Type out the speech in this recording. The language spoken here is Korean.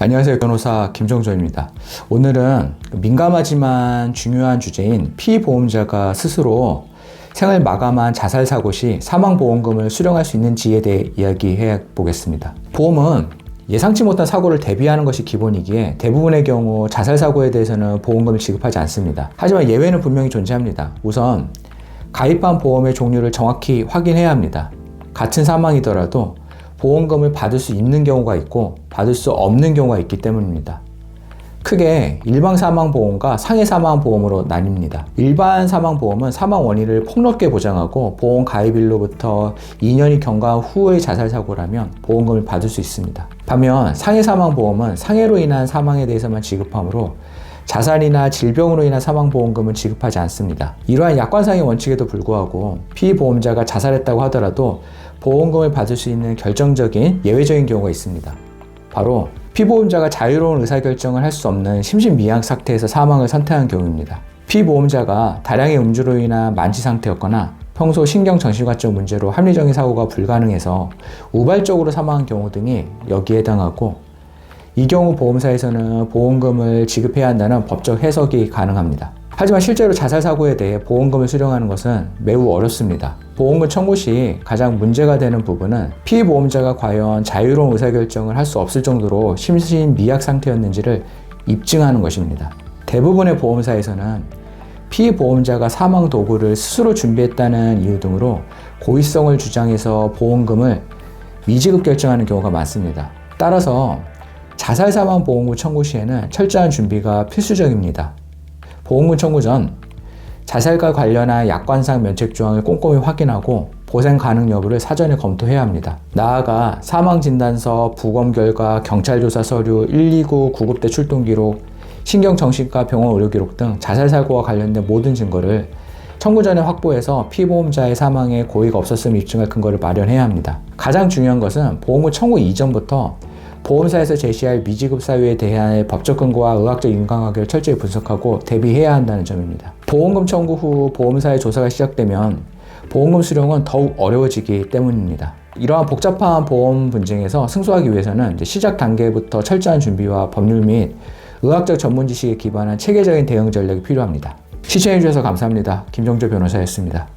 안녕하세요. 변호사 김정조입니다. 오늘은 민감하지만 중요한 주제인 피보험자가 스스로 생을 마감한 자살 사고 시 사망보험금을 수령할 수 있는지에 대해 이야기해 보겠습니다. 보험은 예상치 못한 사고를 대비하는 것이 기본이기에 대부분의 경우 자살 사고에 대해서는 보험금을 지급하지 않습니다. 하지만 예외는 분명히 존재합니다. 우선 가입한 보험의 종류를 정확히 확인해야 합니다. 같은 사망이더라도 보험금을 받을 수 있는 경우가 있고 받을 수 없는 경우가 있기 때문입니다. 크게 일반 사망보험과 상해 사망보험으로 나뉩니다. 일반 사망보험은 사망 원인을 폭넓게 보장하고 보험 가입일로부터 2년이 경과한 후의 자살 사고라면 보험금을 받을 수 있습니다. 반면 상해 사망보험은 상해로 인한 사망에 대해서만 지급하므로 자살이나 질병으로 인한 사망보험금은 지급하지 않습니다. 이러한 약관상의 원칙에도 불구하고 피보험자가 자살했다고 하더라도 보험금을 받을 수 있는 결정적인 예외적인 경우가 있습니다. 바로 피보험자가 자유로운 의사결정을 할 수 없는 심신미약 상태에서 사망을 선택한 경우입니다. 피보험자가 다량의 음주로 인한 만취 상태였거나 평소 신경정신과적 문제로 합리적인 사고가 불가능해서 우발적으로 사망한 경우 등이 여기에 해당하고, 이 경우 보험사에서는 보험금을 지급해야 한다는 법적 해석이 가능합니다. 하지만 실제로 자살 사고에 대해 보험금을 수령하는 것은 매우 어렵습니다. 보험금 청구 시 가장 문제가 되는 부분은 피보험자가 과연 자유로운 의사결정을 할 수 없을 정도로 심신미약 상태였는지를 입증하는 것입니다. 대부분의 보험사에서는 피보험자가 사망 도구를 스스로 준비했다는 이유 등으로 고의성을 주장해서 보험금을 미지급 결정하는 경우가 많습니다. 따라서 자살 사망 보험금 청구 시에는 철저한 준비가 필수적입니다. 보험금 청구 전 자살과 관련한 약관상 면책 조항을 꼼꼼히 확인하고 보상 가능 여부를 사전에 검토해야 합니다. 나아가 사망진단서, 부검 결과, 경찰조사 서류, 129 구급대 출동 기록, 신경정신과 병원 의료 기록 등 자살 사고와 관련된 모든 증거를 청구 전에 확보해서 피보험자의 사망에 고의가 없었음을 입증할 근거를 마련해야 합니다. 가장 중요한 것은 보험금 청구 이전부터 보험사에서 제시할 미지급 사유에 대한 법적 근거와 의학적 인과관계를 철저히 분석하고 대비해야 한다는 점입니다. 보험금 청구 후 보험사의 조사가 시작되면 보험금 수령은 더욱 어려워지기 때문입니다. 이러한 복잡한 보험 분쟁에서 승소하기 위해서는 시작 단계부터 철저한 준비와 법률 및 의학적 전문 지식에 기반한 체계적인 대응 전략이 필요합니다. 시청해주셔서 감사합니다. 김정조 변호사였습니다.